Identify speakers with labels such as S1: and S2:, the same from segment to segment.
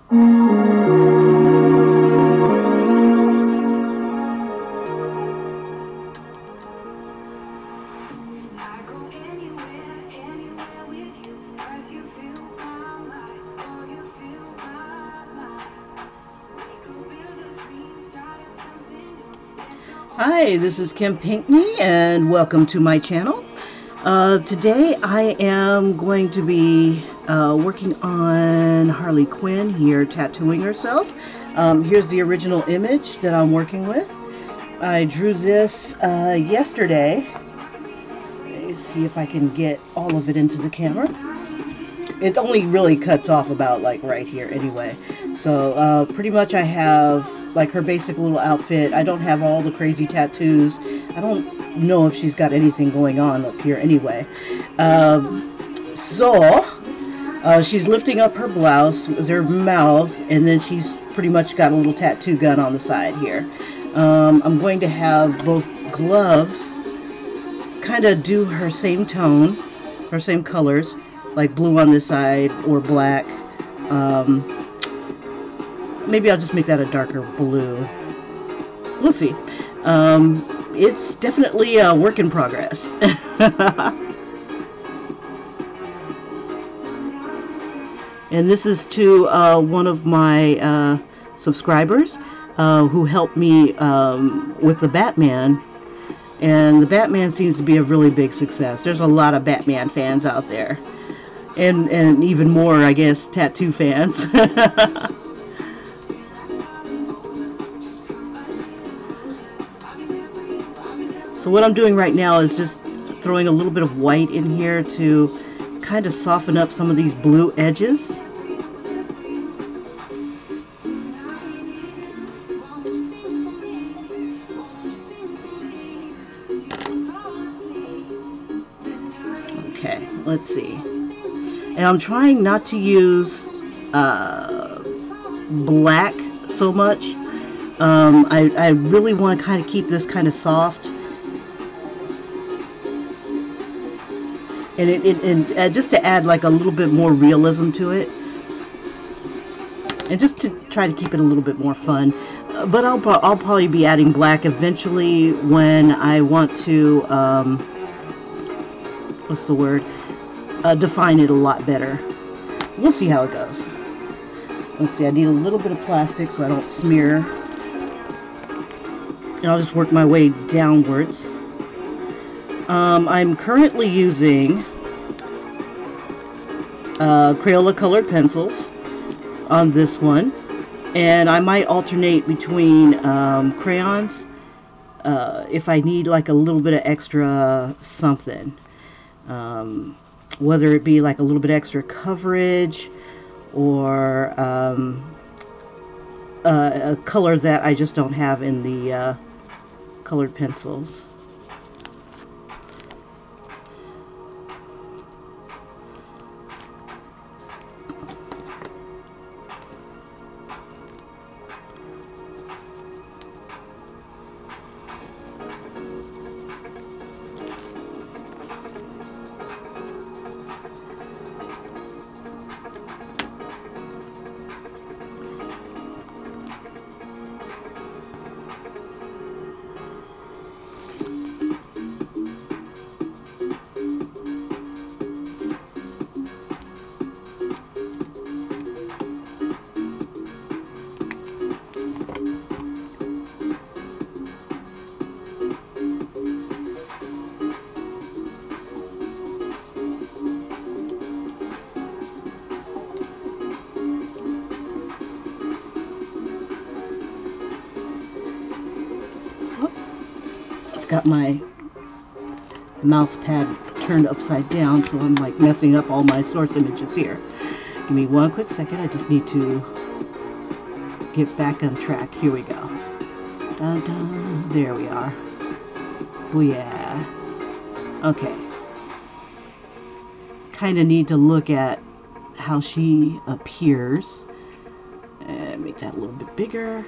S1: Hi, this is Kim Pinkney and welcome to my channel. Today I am going to be working on Harley Quinn here tattooing herself. Here's the original image that I'm working with. I drew this yesterday. Let's see if I can get all of it into the camera. It only really cuts off about like right here anyway. So pretty much I have like her basic little outfit. I don't have all the crazy tattoos. I don't know if she's got anything going on up here anyway. She's lifting up her blouse with her mouth, and then she's pretty much got a little tattoo gun on the side here. I'm going to have both gloves kind of do her same tone, her same colors, like blue on this side or black. Maybe I'll just make that a darker blue. We'll see. It's definitely a work in progress. And this is to one of my subscribers who helped me with the Batman. And the Batman seems to be a really big success. There's a lot of Batman fans out there. And even more, I guess, tattoo fans. So what I'm doing right now is just throwing a little bit of white in here to kind of soften up some of these blue edges. Okay, let's see. And I'm trying not to use black so much. I really want to kind of keep this kind of soft. And just to add like a little bit more realism to it, and just to try to keep it a little bit more fun. But I'll probably be adding black eventually when I want to what's the word? Define it a lot better. We'll see how it goes. Let's see. I need a little bit of plastic so I don't smear, and I'll just work my way downwards. I'm currently using Crayola colored pencils on this one, and I might alternate between crayons if I need like a little bit of extra something, whether it be like a little bit extra coverage or a color that I just don't have in the colored pencils. Got my mouse pad turned upside down, so I'm like messing up all my source images here. Give me one quick second. I just need to get back on track. Here we go. Dun, dun. There we are. Oh yeah. Okay. Kind of need to look at how she appears and make that a little bit bigger.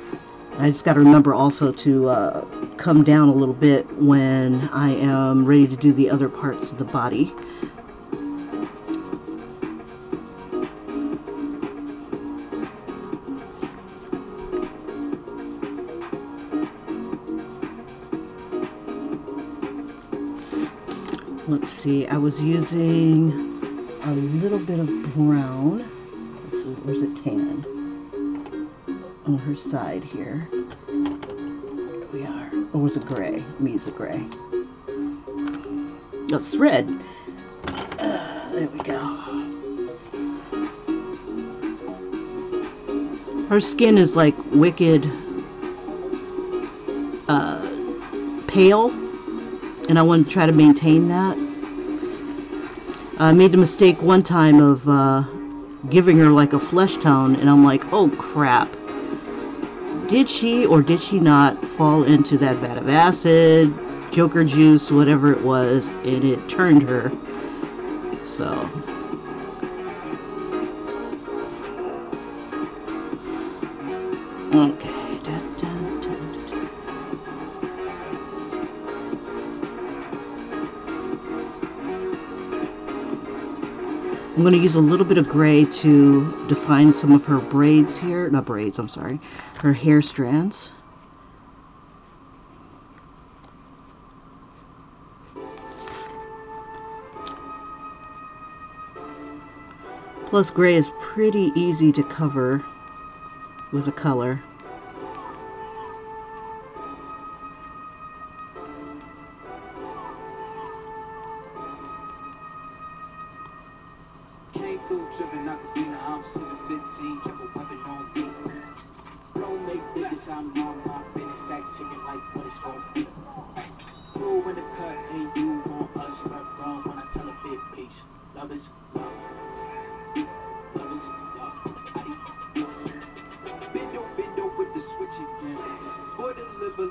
S1: I just got to remember also to come down a little bit when I am ready to do the other parts of the body. let's see, I was using a little bit of brown. Let's see, where's it tan? On her side here. Here we are. Or was it gray? Me, it's a gray. No, it's red. There we go. Her skin is like wicked pale, and I want to try to maintain that. I made the mistake one time of giving her like a flesh tone, and I'm like, oh crap. Did she or did she not fall into that vat of acid, Joker juice, whatever it was, and it turned her. So okay. I'm going to use a little bit of gray to define some of her braids here. Not braids, I'm sorry. Her hair strands. Plus, gray is pretty easy to cover with a color.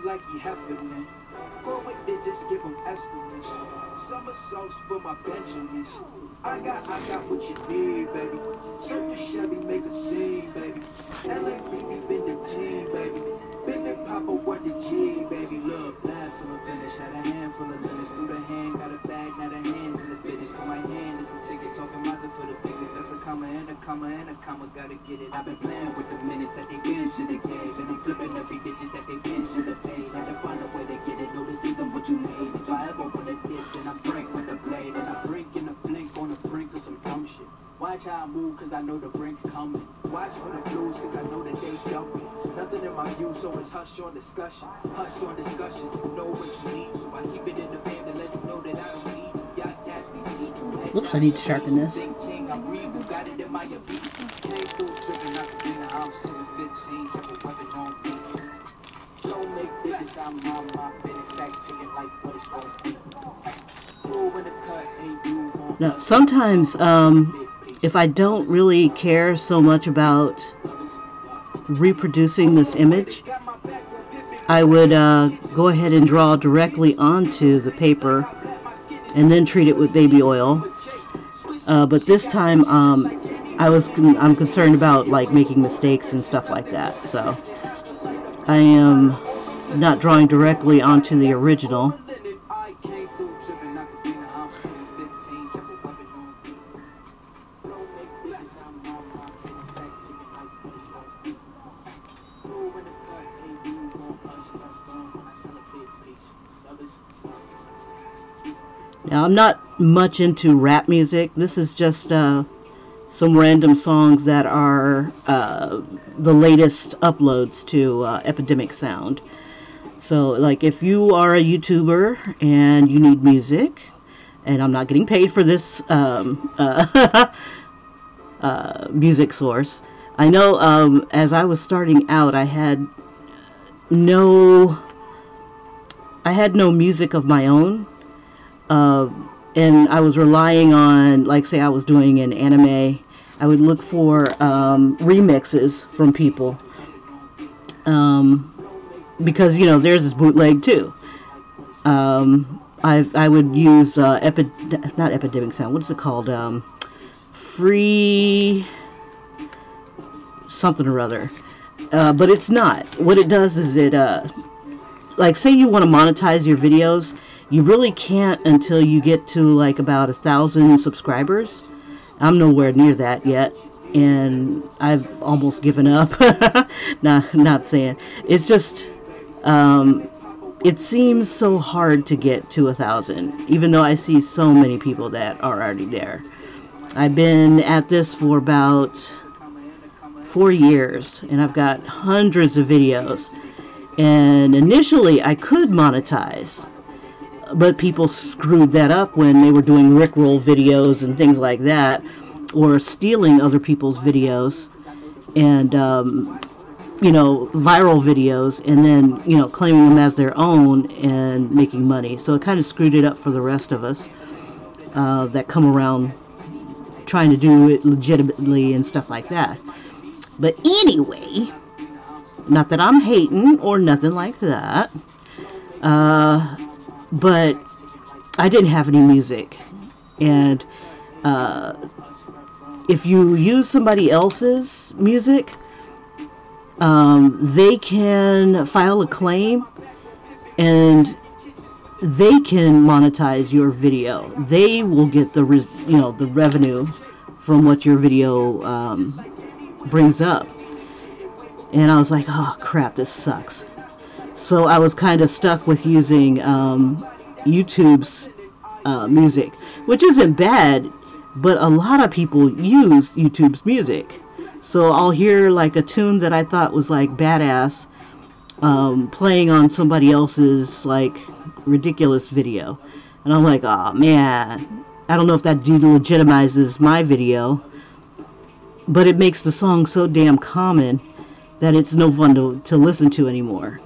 S2: Like he happening. Go with it, just give him aspiration. Somersaults for my Benjamins. I got what you need, baby. Skirt the Chevy, make a scene, baby. LA baby, been the team, baby. Been the Papa, what the G, baby. Look, live till I'm finished. Had a handful of limits through the hand. Got a bag, now the hands in the fitness. For my hand, it's a ticket. Talking Mazda for the figures. That's a comma and a comma and a comma. Gotta get it. I've been playing with the minutes that they been should have gave. And I'm flipping every digit that they been should have paid. Had to find a way to get it. No, this isn't what you need. If I ever want to dip, then I break with the blade. And I break in a blink on the brink of some dumb shit. Watch how I move, cause I know the brink's coming. Watch for the blues, cause I know that they dumping. Nothing in my view, so it's hush on discussion. Hush on discussions, you know what you need. So I keep it in the fam to let you know that I don't need you. Y'all cats be see you.
S1: Oops, I need to sharpen this.
S2: King, I'm regal, got it in my abuse. Came through, tripping out the dinner, I'm 715, kept a weapon on me. Don't make bitches, I'm on my business, stack chicken like what it's gonna be. Throw in the cut, ain't you want.
S1: Now, sometimes, if I don't really care so much about reproducing this image, I would go ahead and draw directly onto the paper and then treat it with baby oil. But this time, I'm concerned about like making mistakes and stuff like that. So I am not drawing directly onto the original. Now, I'm not much into rap music. This is just some random songs that are the latest uploads to Epidemic Sound. So, like, if you are a YouTuber and you need music, and I'm not getting paid for this music source. I know as I was starting out, I had no music of my own. And I was relying on, like, say I was doing an anime, I would look for remixes from people, because, you know, theirs is bootleg too. I would use not Epidemic Sound, what is it called, Free something or other, but it's not. What it does is it, like, say you want to monetize your videos, you really can't until you get to like about 1,000 subscribers. I'm nowhere near that yet, and I've almost given up. Not saying. It's just it seems so hard to get to 1,000, even though I see so many people that are already there. I've been at this for about 4 years, and I've got hundreds of videos. And initially, I could monetize, but people screwed that up when they were doing Rickroll videos and things like that, or stealing other people's videos and viral videos, and then claiming them as their own and making money. So it kind of screwed it up for the rest of us that come around trying to do it legitimately and stuff like that. But anyway, not that I'm hating or nothing like that, but I didn't have any music. And if you use somebody else's music, they can file a claim and they can monetize your video. They will get the revenue from what your video brings up. And I was like, oh crap, this sucks. So I was kind of stuck with using YouTube's music, which isn't bad, but a lot of people use YouTube's music. So I'll hear like a tune that I thought was like badass playing on somebody else's like ridiculous video, and I'm like, oh man, I don't know if that delegitimizes my video, but it makes the song so damn common that it's no fun to listen to anymore.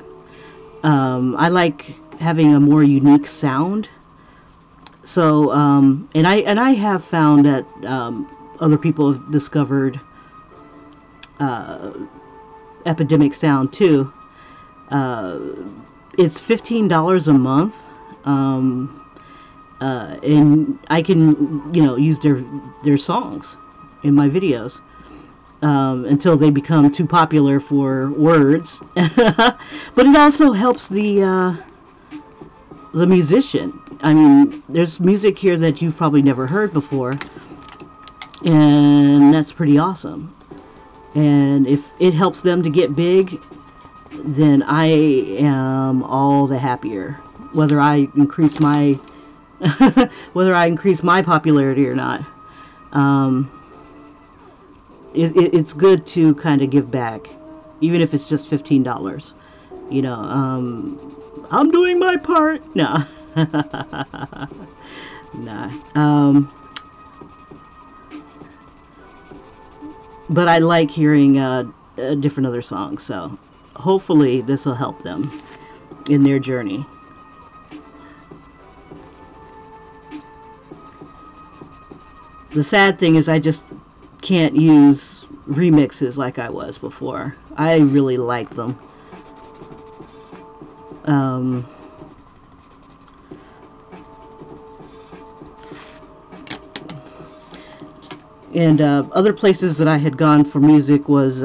S1: I like having a more unique sound. So, and I have found that other people have discovered Epidemic Sound too. It's $15 a month, and I can use their songs in my videos until they become too popular for words. But it also helps the musician. I mean, there's music here that you've probably never heard before, and that's pretty awesome. And if it helps them to get big, then I am all the happier, whether I increase my popularity or not. It's good to kind of give back, even if it's just $15. I'm doing my part. No. Nah. But I like hearing different other songs, so hopefully this will help them in their journey. The sad thing is I just can't use remixes like I was before. I really like them. And other places that I had gone for music was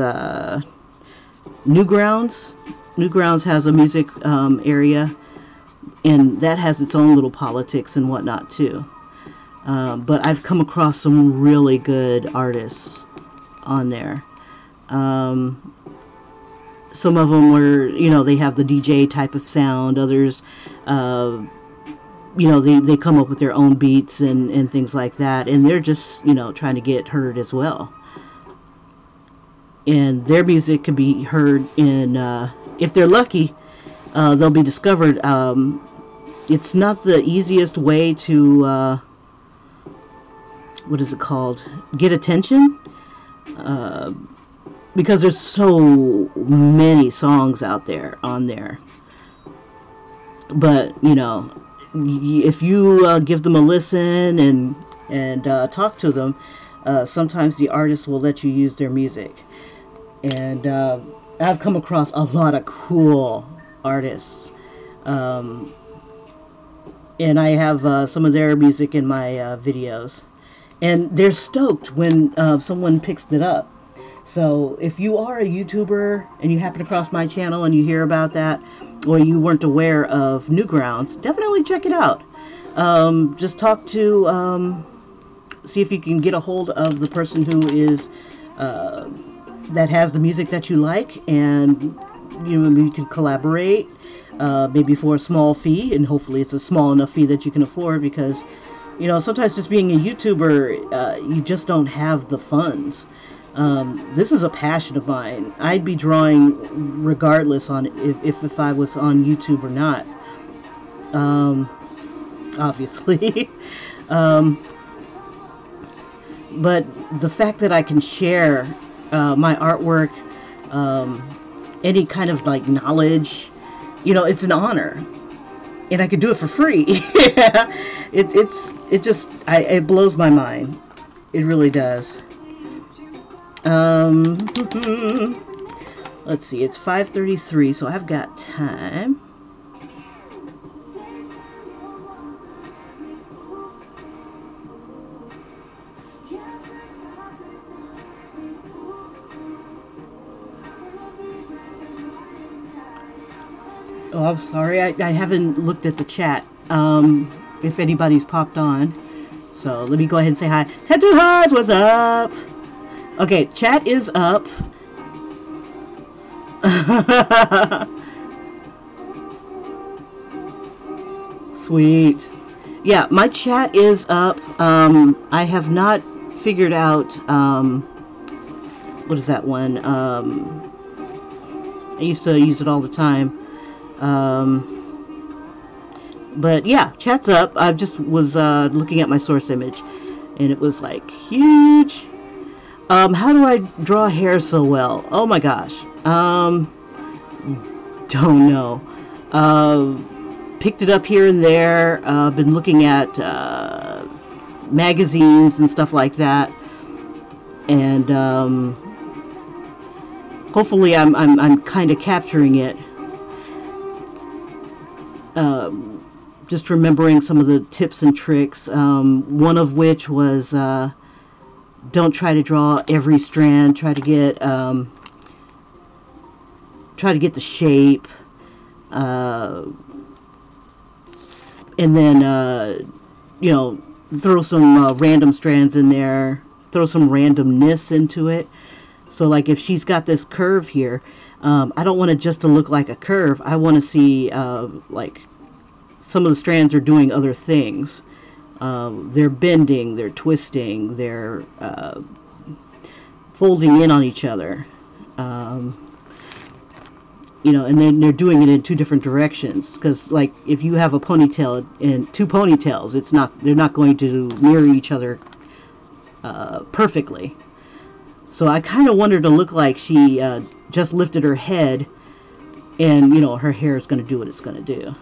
S1: Newgrounds. Newgrounds has a music area, and that has its own little politics and whatnot too. But I've come across some really good artists on there. Some of them were, they have the DJ type of sound. Others, they come up with their own beats and things like that. And they're just, trying to get heard as well. And their music can be heard in, if they're lucky, they'll be discovered. It's not the easiest way to, what is it called? Get attention. Because there's so many songs out there on there. But, if you give them a listen and talk to them, sometimes the artist will let you use their music. And I've come across a lot of cool artists. And I have some of their music in my videos. And they're stoked when someone picks it up. So if you are a YouTuber and you happen across my channel and you hear about that, or you weren't aware of Newgrounds, definitely check it out. Just talk to, see if you can get a hold of the person who is, that has the music that you like, and maybe you can collaborate. maybe for a small fee, and hopefully it's a small enough fee that you can afford, because sometimes just being a YouTuber, you just don't have the funds. This is a passion of mine. I'd be drawing regardless on if I was on YouTube or not. Obviously. But the fact that I can share my artwork, any kind of like knowledge, it's an honor, and I could do it for free. It blows my mind. It really does. Let's see, it's 5:33, so I've got time. Oh, I'm sorry, I haven't looked at the chat, if anybody's popped on. So let me go ahead and say hi. Tattoo Hearts, what's up? Okay, chat is up. Sweet. Yeah, my chat is up. I have not figured out, what is that one? I used to use it all the time. But yeah, chat's up. I just was looking at my source image, and it was like huge. How do I draw hair so well? Oh my gosh. Don't know. Picked it up here and there. Been looking at magazines and stuff like that, and hopefully I'm kind of capturing it. Just remembering some of the tips and tricks. One of which was don't try to draw every strand. Try to get the shape, and then throw some random strands in there. Throw some randomness into it. So like if she's got this curve here, I don't want it just to look like a curve. I want to see like some of the strands are doing other things. They're bending, they're twisting, they're folding in on each other. And then they're doing it in two different directions. Because like if you have a ponytail and two ponytails, they're not going to mirror each other perfectly. So I kind of want her to look like she just lifted her head, and her hair is going to do what it's going to do.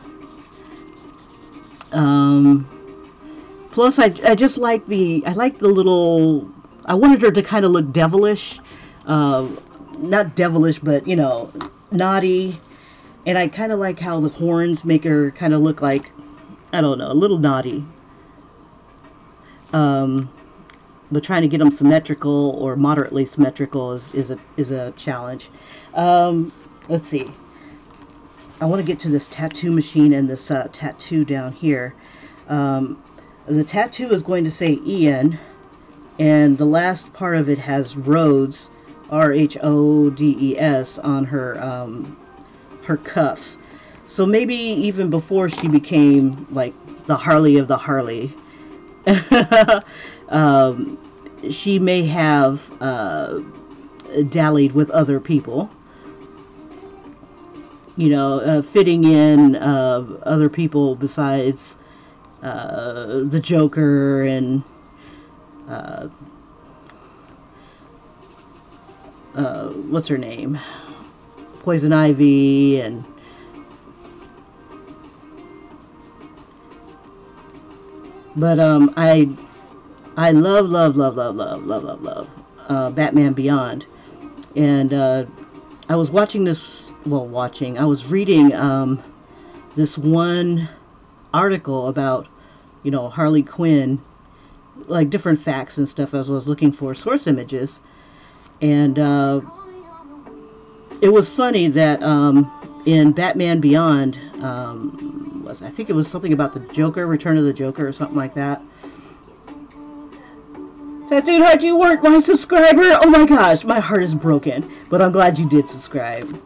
S1: Plus, I just like the little. I wanted her to kind of look devilish, not devilish, but naughty. And I kind of like how the horns make her kind of look like, I don't know, a little naughty. But trying to get them symmetrical or moderately symmetrical is a challenge. Let's see. I want to get to this tattoo machine and this tattoo down here. The tattoo is going to say Ian, and the last part of it has Rhodes, R-H-O-D-E-S, on her cuffs. So maybe even before she became like the Harley of the Harley, she may have dallied with other people. Fitting in other people besides the Joker and what's her name? Poison Ivy and I love Batman Beyond, and I was watching this. I was reading this one article about, Harley Quinn, like different facts and stuff as I was looking for source images. And it was funny that in Batman Beyond, I think it was something about the Joker, Return of the Joker or something like that. Tattooed Heart, you weren't my subscriber! Oh my gosh, my heart is broken. But I'm glad you did subscribe.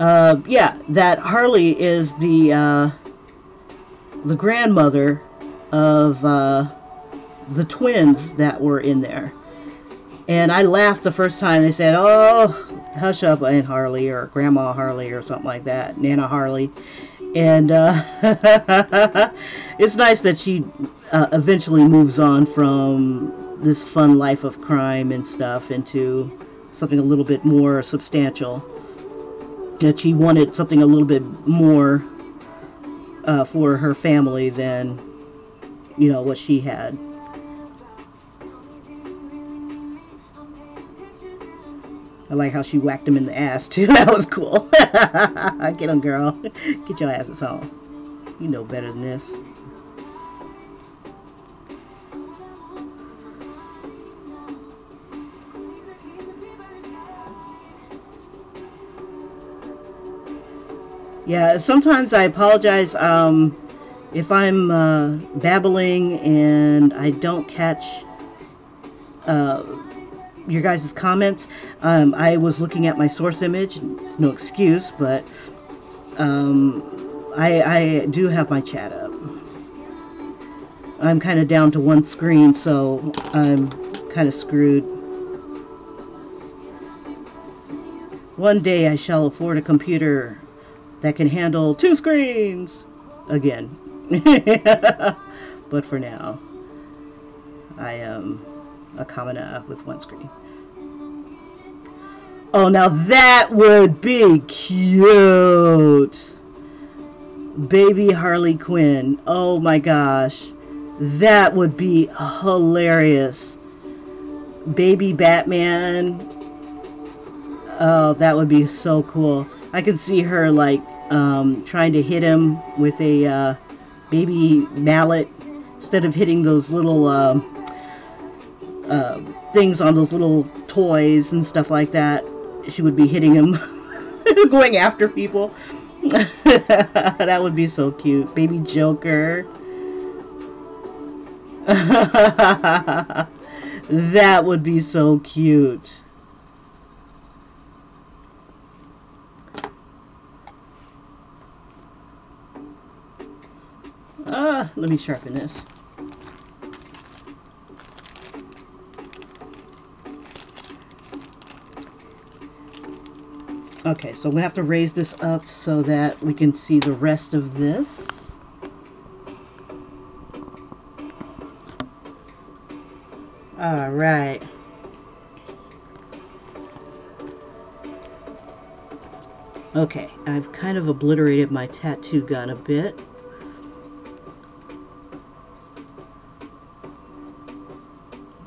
S1: Yeah, that Harley is the grandmother of the twins that were in there. And I laughed the first time they said, "Oh, hush up, Aunt Harley," or Grandma Harley, or something like that, Nana Harley. And it's nice that she eventually moves on from this fun life of crime and stuff into something a little bit more substantial. That she wanted something a little bit more for her family than, what she had. I like how she whacked him in the ass too. That was cool. Get him, girl. Get your asses home. You know better than this. Yeah, sometimes I apologize if I'm babbling and I don't catch uh, your guys' comments. I was looking at my source image. It's no excuse, but I do have my chat up. I'm kind of down to one screen, so I'm kind of screwed. One day I shall afford a computer that can handle 2 screens again. But for now, I am a commoner with 1 screen. Oh, now that would be cute. Baby Harley Quinn. Oh my gosh. That would be hilarious. Baby Batman. Oh, that would be so cool. I could see her like trying to hit him with a baby mallet instead of hitting those little things on those little toys and stuff like that. She would be hitting him, going after people. That would be so cute. Baby Joker. That would be so cute. Let me sharpen this. Okay, so I'm going to have to raise this up so that we can see the rest of this. All right. Okay, I've kind of obliterated my tattoo gun a bit.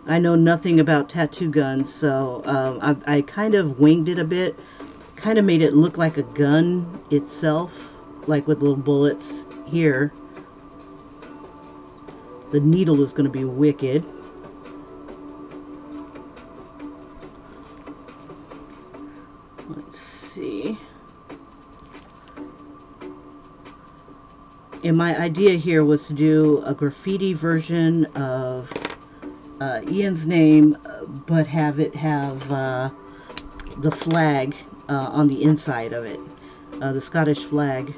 S1: I know nothing about tattoo guns, so I kind of winged it a bit. Kind of made it look like a gun itself, like with little bullets here. The needle is going to be wicked. Let's see. And my idea here was to do a graffiti version of Ian's name, but have it have the flag on the inside of it, the Scottish flag.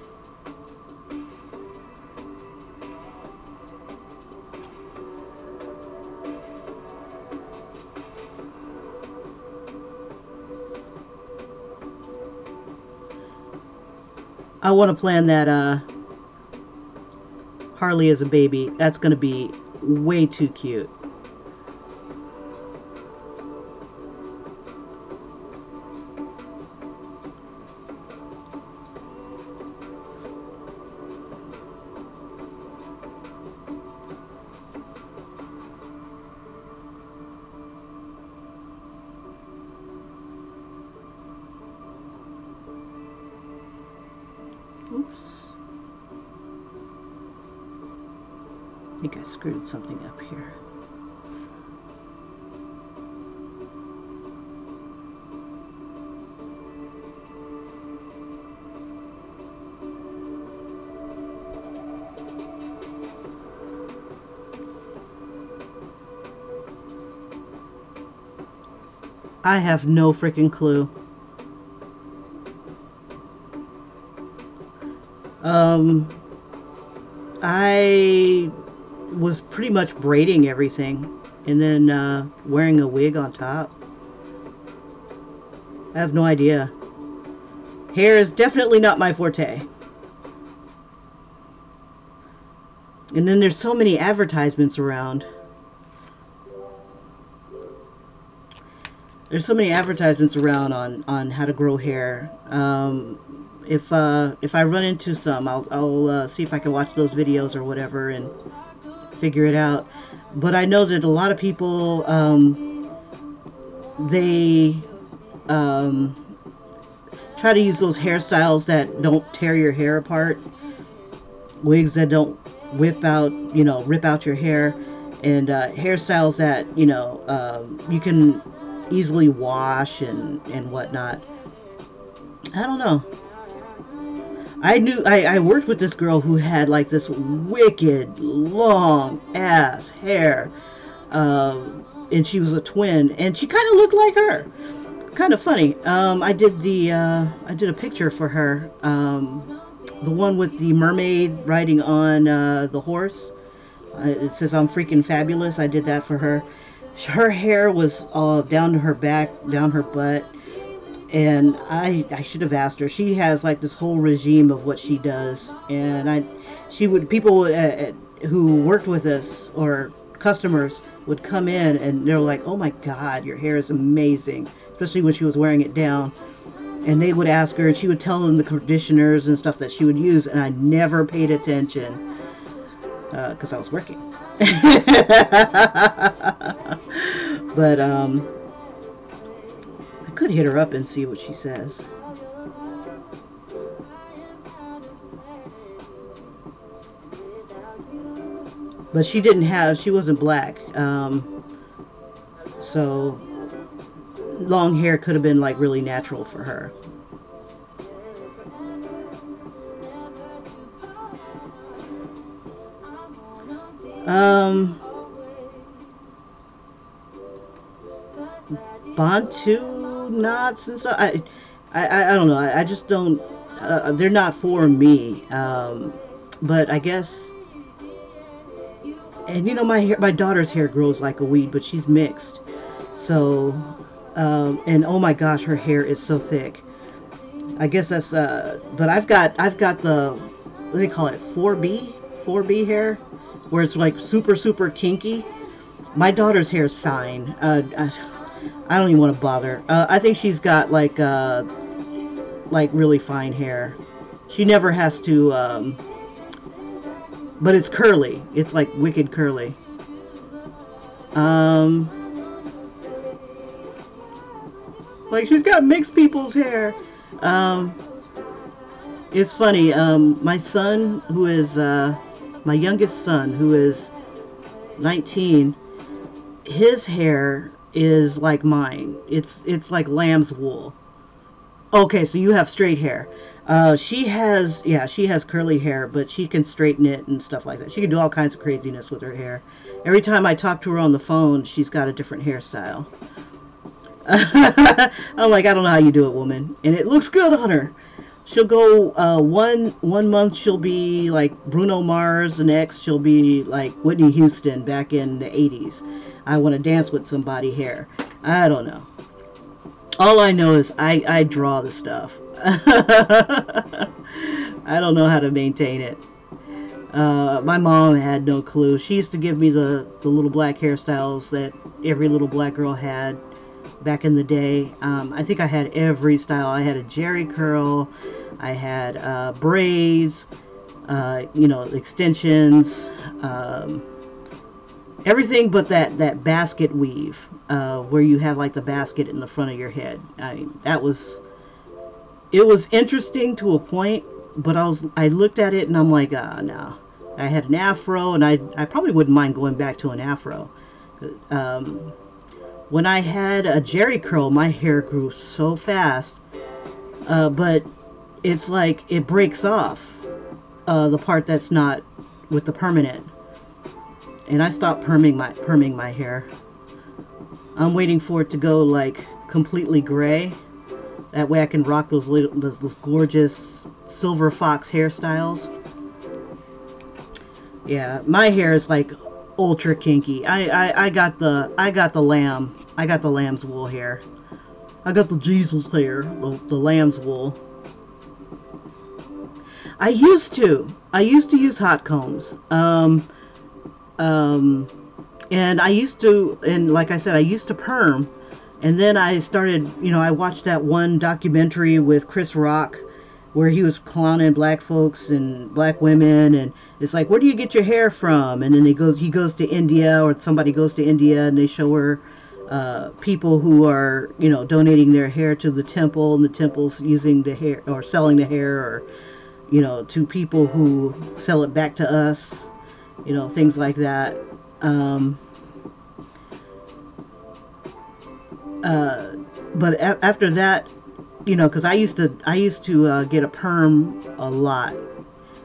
S1: I want to plan that Harley as a baby. That's going to be way too cute. Oops. I think I screwed something up here. I have no freaking clue. I was pretty much braiding everything and then wearing a wig on top. I have no idea. Hair is definitely not my forte. And then there's so many advertisements around. There's so many advertisements around on how to grow hair. If I run into some, I'll see if I can watch those videos or whatever and figure it out. But I know that a lot of people they try to use those hairstyles that don't tear your hair apart, wigs that don't rip out your hair, and hairstyles that you can easily wash and whatnot. I don't know. I worked with this girl who had like this wicked long ass hair, and she was a twin, and she kind of looked like her. Kind of funny. I did a picture for her, the one with the mermaid riding on the horse. It says "I'm freaking fabulous." I did that for her. Her hair was down to her back, down her butt. And I should have asked her. She has like this whole regime of what she does, and people who worked with us or customers would come in and they're like, "Oh my God, your hair is amazing," especially when she was wearing it down. And they would ask her, and she would tell them the conditioners and stuff that she would use, and I never paid attention because I was working. But could hit her up and see what she says. But she wasn't black. So long hair could have been like really natural for her. Bantu knots and stuff. I don't know. I just don't. They're not for me. But I guess. And my daughter's hair grows like a weed, but she's mixed. So, and oh my gosh, her hair is so thick. I guess that's. But I've got the, what do they call it, 4B hair, where it's like super kinky. My daughter's hair is fine. I don't even want to bother. I think she's got like really fine hair. She never has to, but it's curly. It's like wicked curly. Like she's got mixed people's hair. It's funny. My son, who is my youngest son, who is 19, his hair is like mine. It's like lamb's wool. Okay, so you have straight hair. She has curly hair, but she can straighten it and stuff like that. She can do all kinds of craziness with her hair. Every time I talk to her on the phone, she's got a different hairstyle. I'm like, I don't know how you do it, woman, and it looks good on her. She'll go one month she'll be like Bruno Mars, the next she'll be like Whitney Houston back in the 80s. I want to dance with somebody hair. I don't know. All I know is I draw the stuff. I don't know how to maintain it. My mom had no clue. She used to give me the little black hairstyles that every little black girl had back in the day. I think I had every style. I had a jerry curl. I had braids, extensions, everything but that basket weave, where you have like the basket in the front of your head. It was interesting to a point, but I looked at it and I'm like, no. I had an afro, and I probably wouldn't mind going back to an afro. When I had a jerry curl, my hair grew so fast, but it's like it breaks off the part that's not with the permanent. And I stopped perming my hair. I'm waiting for it to go like completely gray. That way I can rock those gorgeous silver fox hairstyles. Yeah, my hair is like ultra kinky. I got the lamb. I got the lamb's wool hair. I got the Jesus hair, the lamb's wool. I used to. I used to use hot combs. Um, and I used to, and like I said, I used to perm. And then I started, I watched that one documentary with Chris Rock where he was clowning black folks and black women, and it's like, where do you get your hair from? And then he goes to India, or somebody goes to India, and they show her people who are, donating their hair to the temple, and the temple's using the hair or selling the hair, or to people who sell it back to us, things like that. Um, but after that, because I used to get a perm a lot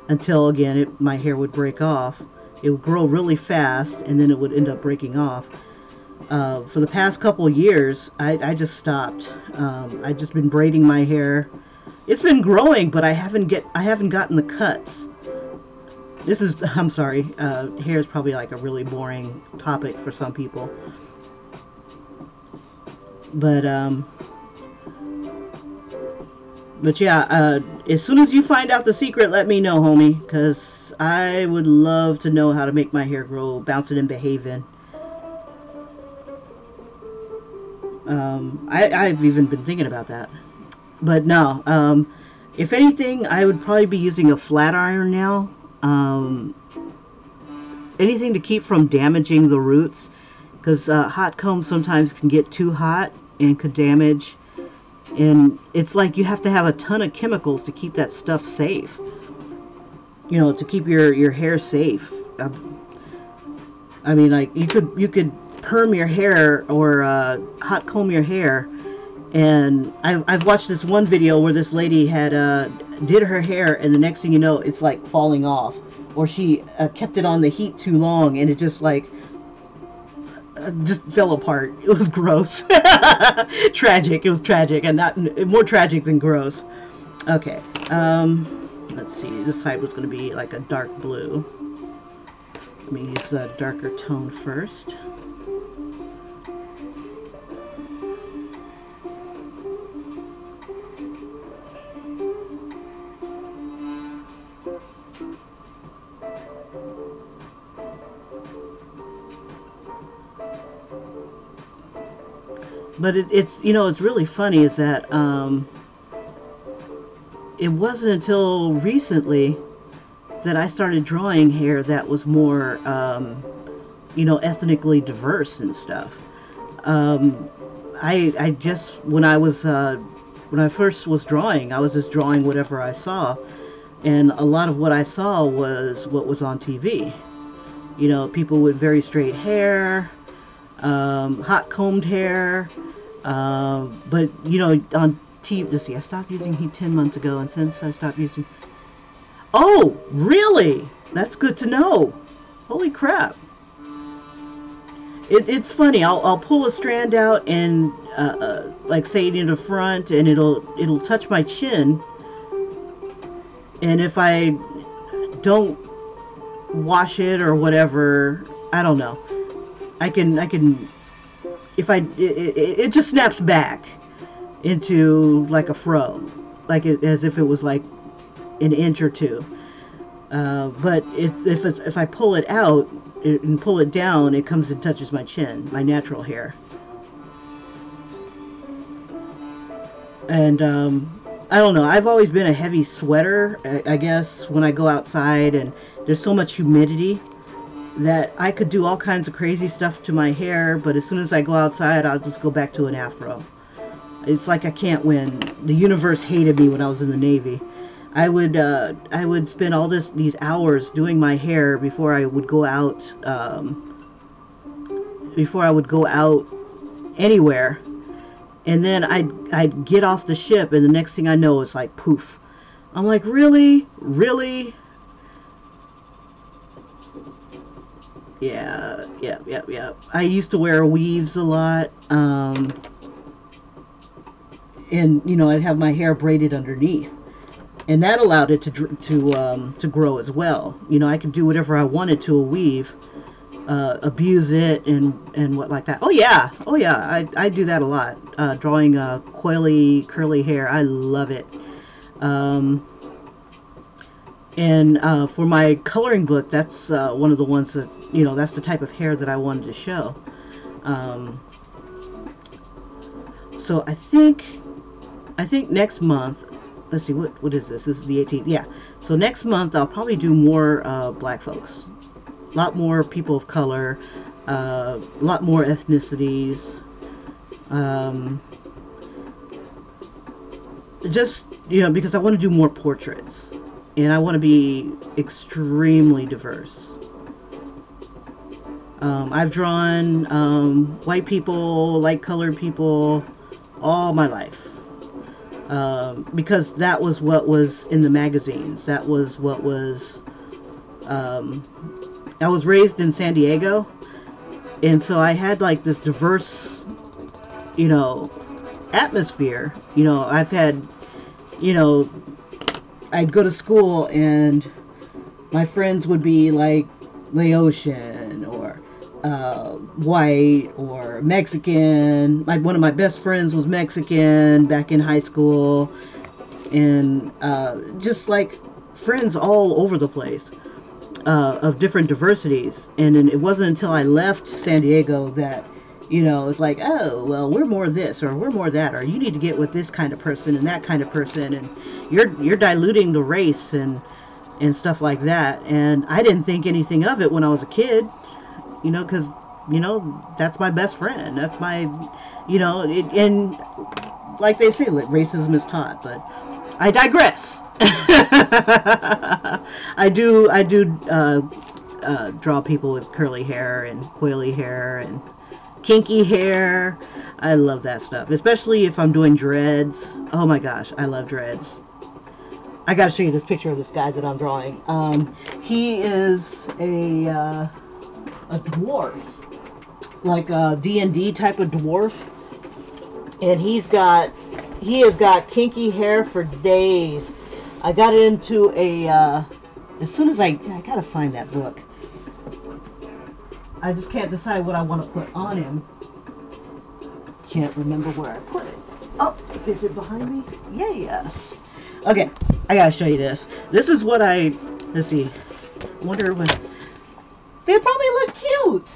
S1: until again my hair would break off. It would grow really fast, and then it would end up breaking off. For the past couple of years, I just stopped. I just been braiding my hair. It's been growing, but I haven't gotten the cuts. I'm sorry. Hair is probably like a really boring topic for some people. But yeah, as soon as you find out the secret, let me know, homie, because I would love to know how to make my hair grow bouncing and behaving. I've even been thinking about that. But no, if anything, I would probably be using a flat iron now. Anything to keep from damaging the roots, because hot combs sometimes can get too hot and could damage. And it's like you have to have a ton of chemicals to keep that stuff safe. To keep your hair safe. I mean, like you could perm your hair or hot comb your hair. And I've watched this one video where this lady had did her hair, and the next thing you know, it's like falling off, or she kept it on the heat too long, and it just like just fell apart. It was gross. Tragic. It was tragic, and not more tragic than gross. Okay. Let's see. This side was going to be like a dark blue. Let me use a darker tone first. But it's really funny is that it wasn't until recently that I started drawing hair that was more ethnically diverse and stuff. I just when I first was drawing, I was just drawing whatever I saw, and a lot of what I saw was what was on TV. People with very straight hair, hot combed hair. But on TV, let's see, I stopped using heat 10 months ago, and since I stopped using, oh, really? That's good to know. Holy crap! It's funny. I'll pull a strand out and like say it in the front, and it'll touch my chin, and if I don't wash it or whatever, I don't know. I can. If it just snaps back into like a fro, like as if it was like an inch or two. But if I pull it out and pull it down, it comes and touches my chin, my natural hair. And I don't know. I've always been a heavy sweater. I guess when I go outside and there's so much humidity, that I could do all kinds of crazy stuff to my hair, but as soon as I go outside, I'll just go back to an afro. It's like I can't win. The universe hated me when I was in the Navy. I would spend all these hours doing my hair before I would go out anywhere, and then I'd get off the ship, and the next thing I know, it's like poof. I'm like, really? Yeah. I used to wear weaves a lot, and I'd have my hair braided underneath. and that allowed it to grow as well. You know, I could do whatever I wanted to a weave, abuse it and what like that. Oh yeah, I do that a lot. Drawing coily curly hair, I love it. Um, and for my coloring book, that's one of the ones that, you know, that's the type of hair that I wanted to show. Um, so I think next month, let's see, what is this? This is the 18th. Yeah. So next month I'll probably do more black folks. A lot more people of color, a lot more ethnicities. Just, you know, because I want to do more portraits. And I want to be extremely diverse. I've drawn white people, light colored people, all my life. Because that was what was in the magazines. That was what was... I was raised in San Diego, and so I had like this diverse, you know, atmosphere. You know, I've had, you know, I'd go to school and my friends would be like Laotian or white or Mexican. One of my best friends was Mexican back in high school, and just like friends all over the place. Of different diversities, and it wasn't until I left San Diego that, you know, it's like, oh, well, we're more this or we're more that, or you need to get with this kind of person and that kind of person, and you're diluting the race and stuff like that. And I didn't think anything of it when I was a kid, you know, because, you know, that's my best friend. That's my, you know, and like they say, racism is taught, but I digress. I do draw people with curly hair and coily hair and kinky hair. I love that stuff, especially if I'm doing dreads. Oh my gosh, I love dreads. I gotta show you this picture of this guy that I'm drawing. He is a dwarf, like a D&D type of dwarf, and he has got kinky hair for days. I got into a, as soon as I gotta find that book. I just can't decide what I want to put on him. Can't remember where I put it. Oh, is it behind me? Yeah, yes. Okay, I gotta show you this. This is what let's see. I wonder when, they probably look cute.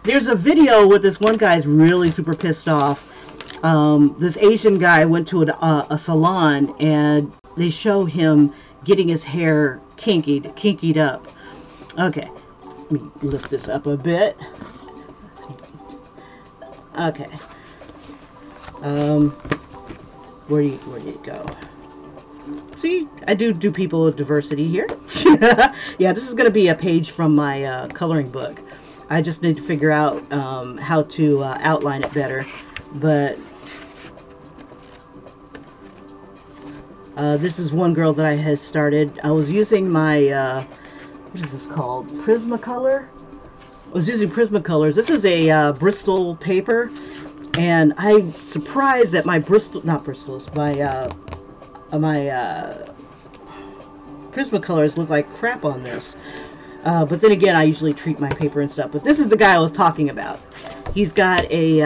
S1: There's a video with this one guy's really super pissed off. This Asian guy went to a salon, and they show him getting his hair kinkied up. Okay, let me lift this up a bit. Okay. Where do you go? See, I do people with diversity here. Yeah, this is going to be a page from my coloring book. I just need to figure out how to outline it better. But this is one girl that I had started. I was using my, what is this called? Prismacolor? I was using Prismacolors. This is a Bristol paper, and I'm surprised that my Prismacolors look like crap on this. But then again, I usually treat my paper and stuff. But this is the guy I was talking about. He's got a,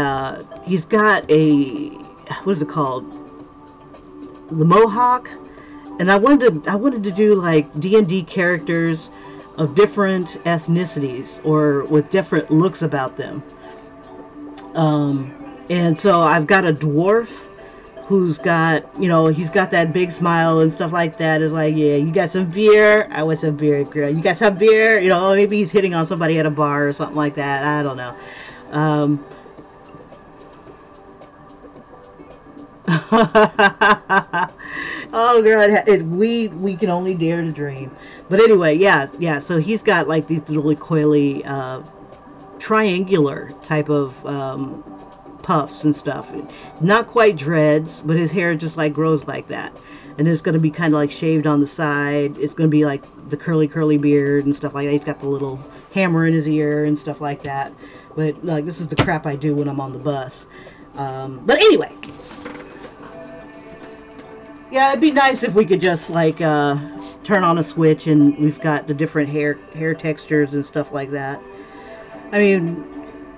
S1: what is it called? The Mohawk. And I wanted to do like D&D characters of different ethnicities or with different looks about them. And so I've got a dwarf who's got, you know, he's got that big smile and stuff like that. It's like, yeah, you got some beer? I want some beer, girl. You got some beer? You know, maybe he's hitting on somebody at a bar or something like that. I don't know. Oh God, we can only dare to dream. But anyway, yeah. So he's got like these really coily, triangular type of puffs and stuff. Not quite dreads, but his hair just like grows like that. And it's going to be kind of like shaved on the side. It's going to be like the curly beard and stuff like that. He's got the little hammer in his ear and stuff like that. But like, this is the crap I do when I'm on the bus. But anyway, Yeah, it'd be nice if we could just like turn on a switch and we've got the different hair textures and stuff like that. I mean,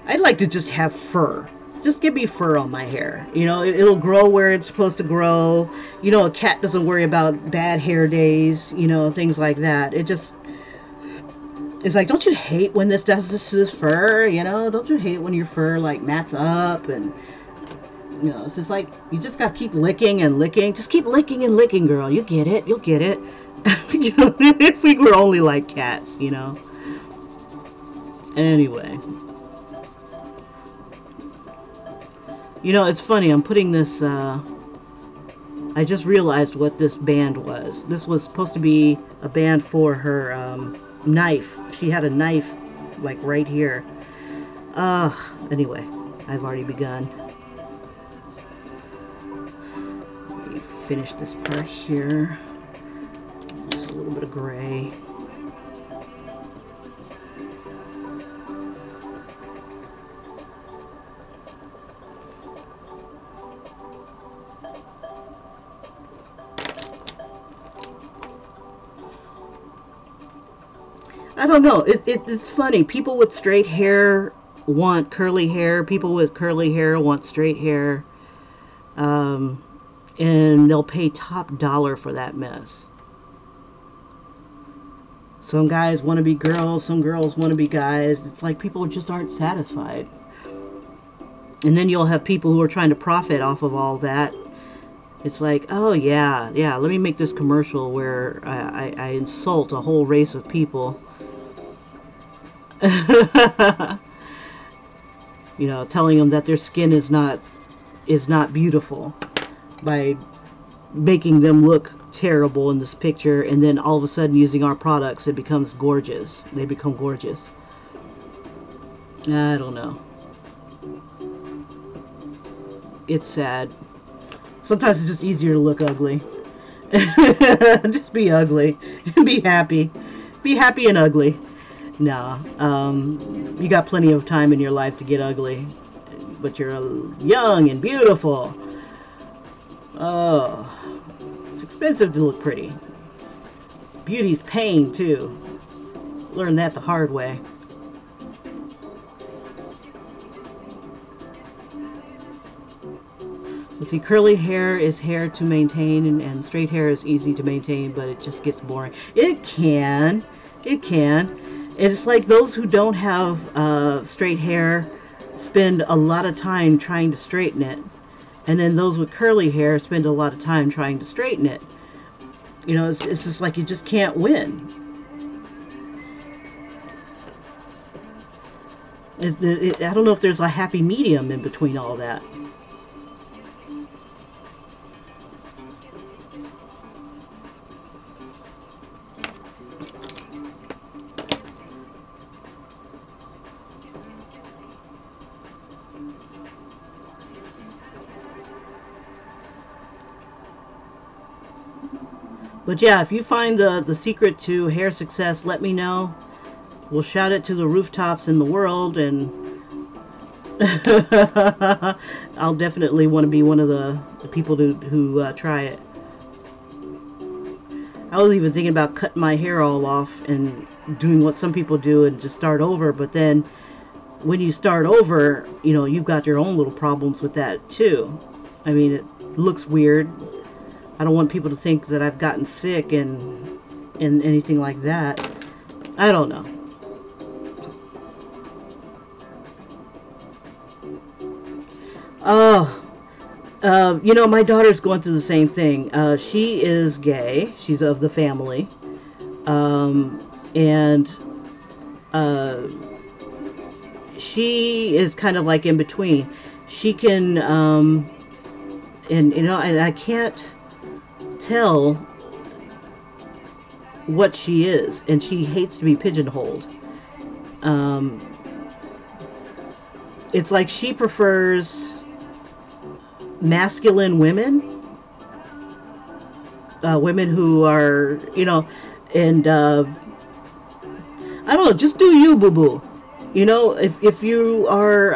S1: I'd like to just have fur. Just give me fur on my hair. You know, it'll grow where it's supposed to grow. You know, a cat doesn't worry about bad hair days, you know, things like that. It's like, don't you hate when this does this to this fur? You know, don't you hate when your fur like mats up and, you know, it's just like, you just got to keep licking and licking. Just keep licking and licking, girl. You get it. You'll get it. You know, if we were only like cats, you know. Anyway. You know, it's funny. I'm putting this, I just realized what this band was. This was supposed to be a band for her knife. She had a knife, like, right here. Anyway, I've already begun. Let me finish this part here. Just a little bit of gray. I don't know. It's funny. People with straight hair want curly hair. People with curly hair want straight hair. Um, and they'll pay top dollar for that mess. Some guys want to be girls. Some girls want to be guys. It's like people just aren't satisfied. And then you'll have people who are trying to profit off of all that. It's like, oh yeah, let me make this commercial where I insult a whole race of people. You know, telling them that their skin is not beautiful by making them look terrible in this picture, and then all of a sudden using our products it becomes gorgeous. They become gorgeous. I don't know. It's sad. Sometimes it's just easier to look ugly. Just be ugly. Be happy. Be happy and ugly. Nah, you got plenty of time in your life to get ugly, but you're young and beautiful. Oh, it's expensive to look pretty. Beauty's pain, too. Learned that the hard way. You see, curly hair is hair to maintain, and straight hair is easy to maintain, but it just gets boring. It can. It can. It's like those who don't have straight hair spend a lot of time trying to straighten it. And then those with curly hair spend a lot of time trying to straighten it. You know, it's just like you just can't win. I don't know if there's a happy medium in between all that. But yeah, if you find the secret to hair success, let me know. We'll shout it to the rooftops in the world, and I'll definitely want to be one of the people who try it. I was even thinking about cutting my hair all off and doing what some people do and just start over, but then when you start over, you know, you've got your own little problems with that too. I mean, it looks weird. I don't want people to think that I've gotten sick and anything like that. I don't know. You know, my daughter's going through the same thing. She is gay. She's of the family. And she is kind of like in between. She can, and you know, and I can't tell what she is, and she hates to be pigeonholed. It's like she prefers masculine women, women who are, you know, and I don't know, just do you, boo boo. You know, if you are,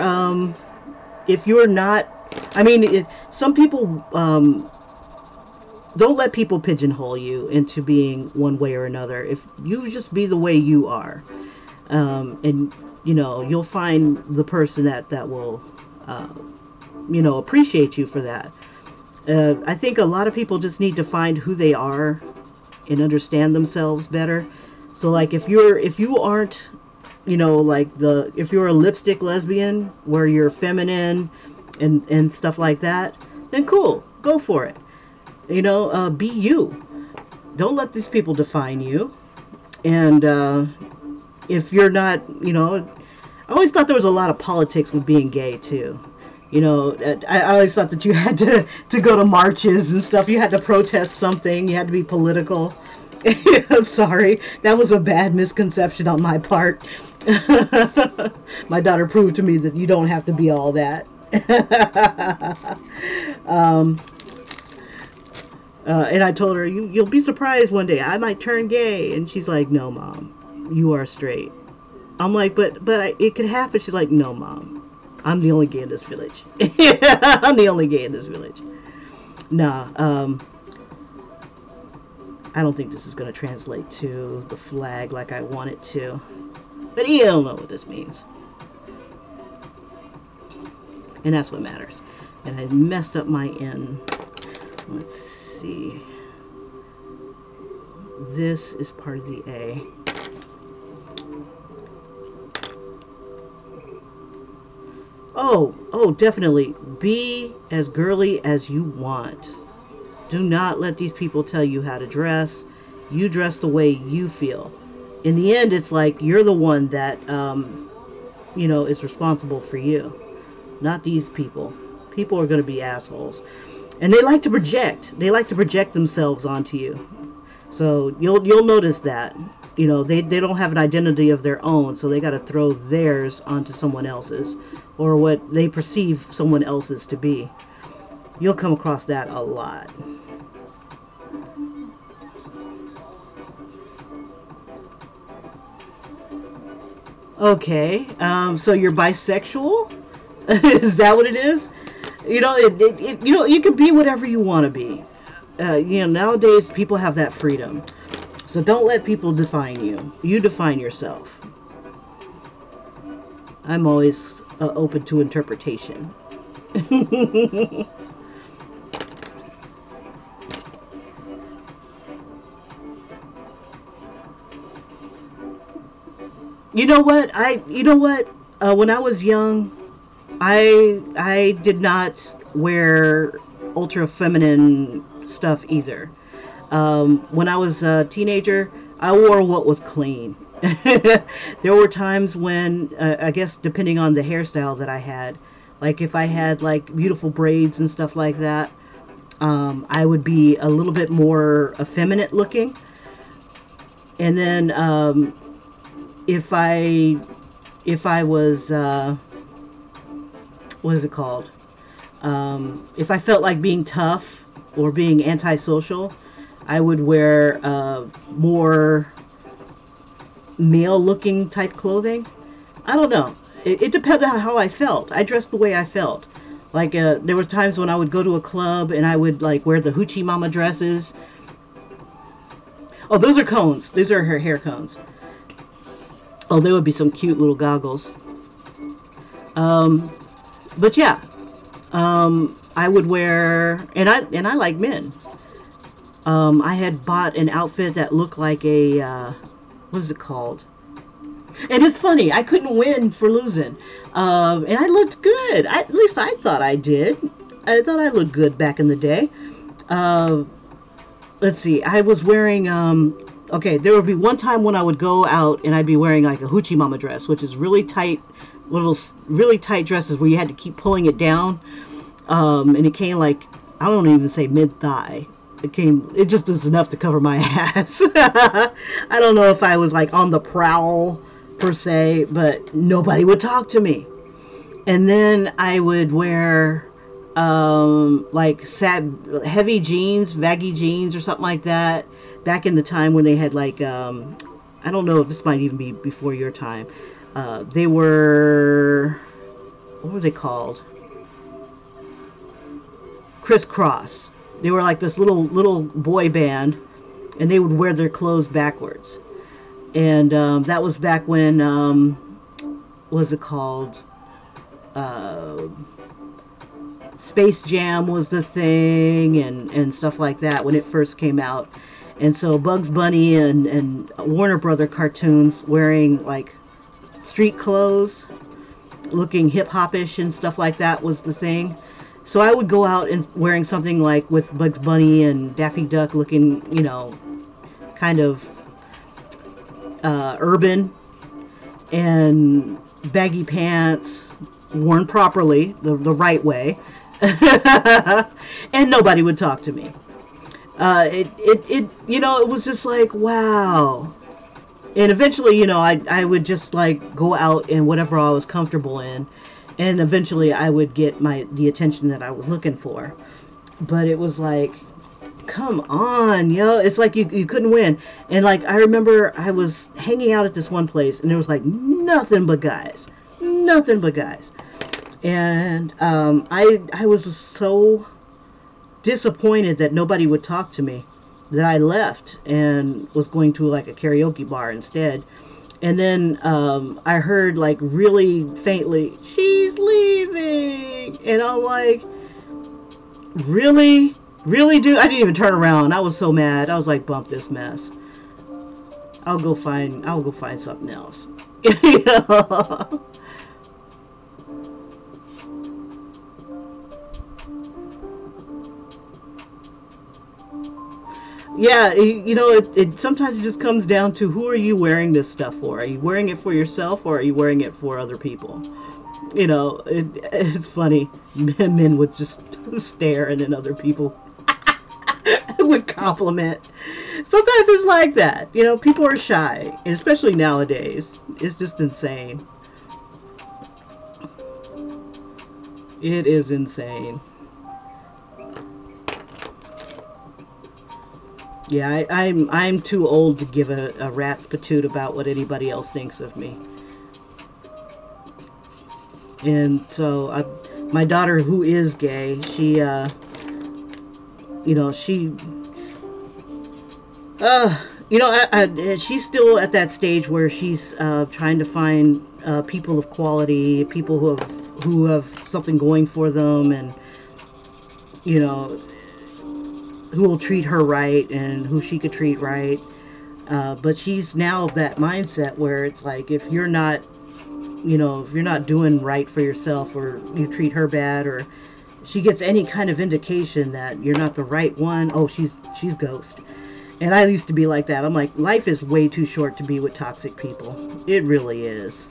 S1: if you're not, I mean, some people don't let people pigeonhole you into being one way or another. If you just be the way you are, and you'll find the person that will appreciate you for that. I think a lot of people just need to find who they are and understand themselves better. So like if you aren't, if you're a lipstick lesbian where you're feminine and stuff like that, then cool, go for it. Be you. Don't let these people define you. And if you're not, I always thought there was a lot of politics with being gay too. I always thought that you had to go to marches and stuff. You had to protest something. You had to be political. I'm sorry. That was a bad misconception on my part. My daughter proved to me that you don't have to be all that. And I told her, you'll be surprised one day. I might turn gay. And she's like, no, Mom. You are straight. I'm like, but it could happen. She's like, no, Mom. I'm the only gay in this village. I'm the only gay in this village. Nah, I don't think this is going to translate to the flag like I want it to. But you don't know what this means. And that's what matters. And I messed up my N. Let's see. This is part of the A. Oh, definitely. Be as girly as you want. Do not let these people tell you how to dress. You dress the way you feel. In the end, it's like you're the one that, is responsible for you. Not these people. People are going to be assholes. And they like to project. They like to project themselves onto you. So you'll notice that. They don't have an identity of their own, so they got to throw theirs onto someone else's, or what they perceive someone else's to be. You'll come across that a lot. Okay, so you're bisexual? Is that what it is? You can be whatever you want to be. Nowadays people have that freedom. So don't let people define you. You define yourself. I'm always open to interpretation. You know what? When I was young, I did not wear ultra feminine stuff either. When I was a teenager, I wore what was clean. There were times when, I guess depending on the hairstyle that I had, like if I had like beautiful braids and stuff like that, I would be a little bit more effeminate looking. And then if I was what is it called? If I felt like being tough or being antisocial, I would wear more male-looking type clothing. I don't know. It depended on how I felt. I dressed the way I felt. Like there were times when I would go to a club and I would like wear the hoochie mama dresses. Oh, those are cones. These are her hair cones. Oh, there would be some cute little goggles. But yeah, I would wear, and I like men. I had bought an outfit that looked like a, what is it called? And it's funny, I couldn't win for losing. And I looked good. At least I thought I did. I thought I looked good back in the day. Let's see, I was wearing, okay, there would be one time when I would go out and I'd be wearing like a hoochie mama dress, which is really tight, really tight dresses where you had to keep pulling it down. And it came like, I don't even say mid-thigh. It just was enough to cover my ass. I don't know if I was like on the prowl per se, but nobody would talk to me. And then I would wear like heavy jeans, baggy jeans or something like that. Back in the time when they had like, I don't know if this might even be before your time. They were, what were they called? Crisscross. They were like this little boy band, and they would wear their clothes backwards. And that was back when what was it called? Uh, Space Jam was the thing, and stuff like that when it first came out. And so Bugs Bunny and Warner Brother cartoons wearing like street clothes, looking hip hopish and stuff like that was the thing. So I would go out and wearing something like with Bugs Bunny and Daffy Duck looking, you know, kind of urban, and baggy pants worn properly, the right way. And nobody would talk to me. You know, it was just like, wow. And eventually, you know, I would just like go out in whatever I was comfortable in, and eventually I would get the attention that I was looking for. But it was like, come on, yo. It's like you couldn't win. And like, I remember I was hanging out at this one place, and there was like nothing but guys. Nothing but guys. And I was so disappointed that nobody would talk to me, that I left and was going to like a karaoke bar instead. And then I heard like really faintly, "She's leaving," and I'm like, really, really, dude? I didn't even turn around. I was so mad. I was like, bump this mess. I'll go find something else. You know? Yeah, you know, it sometimes it just comes down to, who are you wearing this stuff for? Are you wearing it for yourself, or are you wearing it for other people? You know, it's funny. Men would just stare, and then other people would compliment. Sometimes it's like that. You know, people are shy, and especially nowadays. It's just insane. It is insane. Yeah, I'm too old to give a rat's patoot about what anybody else thinks of me. And so my daughter, who is gay, she you know, you know, she's still at that stage where she's trying to find people of quality, people who have something going for them, and you know, who will treat her right and who she could treat right. But she's now of that mindset where it's like, if you're not, you know, if you're not doing right for yourself, or you treat her bad, or she gets any kind of indication that you're not the right one, oh, she's ghost. And I used to be like that. I'm like, life is way too short to be with toxic people. It really is.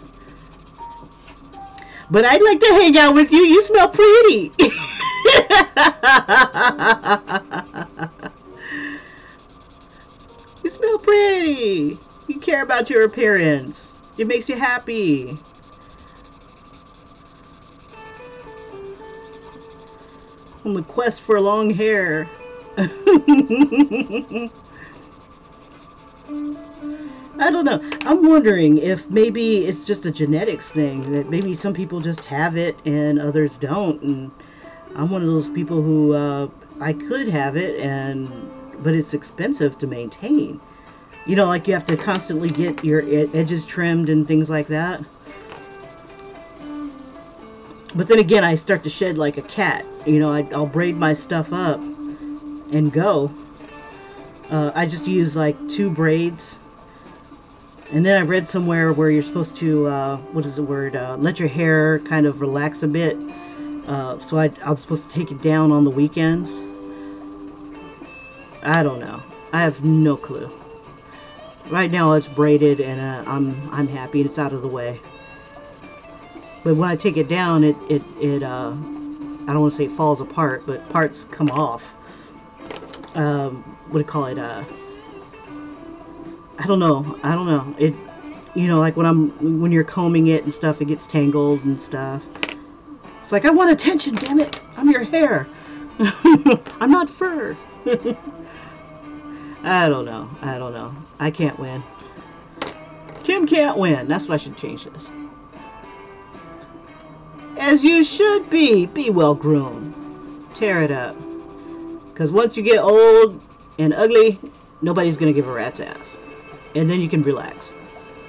S1: But I'd like to hang out with you. You smell pretty. You smell pretty. You care about your appearance. It makes you happy. On the quest for long hair. I don't know. I'm wondering if maybe it's just a genetics thing, that maybe some people just have it and others don't. And I'm one of those people who I could have it, but it's expensive to maintain. You know, like you have to constantly get your edges trimmed and things like that. But then again, I start to shed like a cat. You know, I'll braid my stuff up and go. I just use like 2 braids. And then I read somewhere where you're supposed to, what is the word, let your hair kind of relax a bit. So I'm supposed to take it down on the weekends. I don't know. I have no clue. Right now it's braided, and I'm happy it's out of the way. But when I take it down, it I don't want to say it falls apart, but parts come off. What do you call it? I don't know. It, you know, like when you're combing it and stuff, it gets tangled and stuff. It's like, I want attention, damn it! I'm your hair. I'm not fur. I don't know. I can't win. Kim can't win. That's why I should change this. As you should be. Be well groomed. Tear it up. Because once you get old and ugly, nobody's going to give a rat's ass. And then you can relax.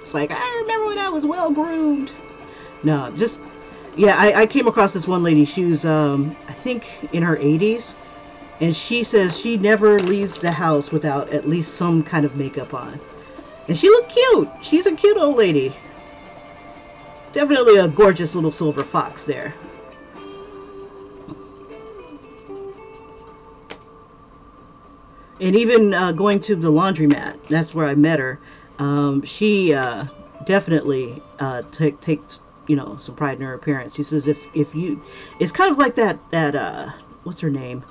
S1: It's like, I remember when I was well groomed. No, just, yeah, I came across this one lady. She was, I think, in her 80s. And she says she never leaves the house without at least some kind of makeup on. And she looked cute. She's a cute old lady. Definitely a gorgeous little silver fox there. And even going to the laundromat, that's where I met her. She definitely takes, you know, some pride in her appearance. She says if you, it's kind of like that what's her name,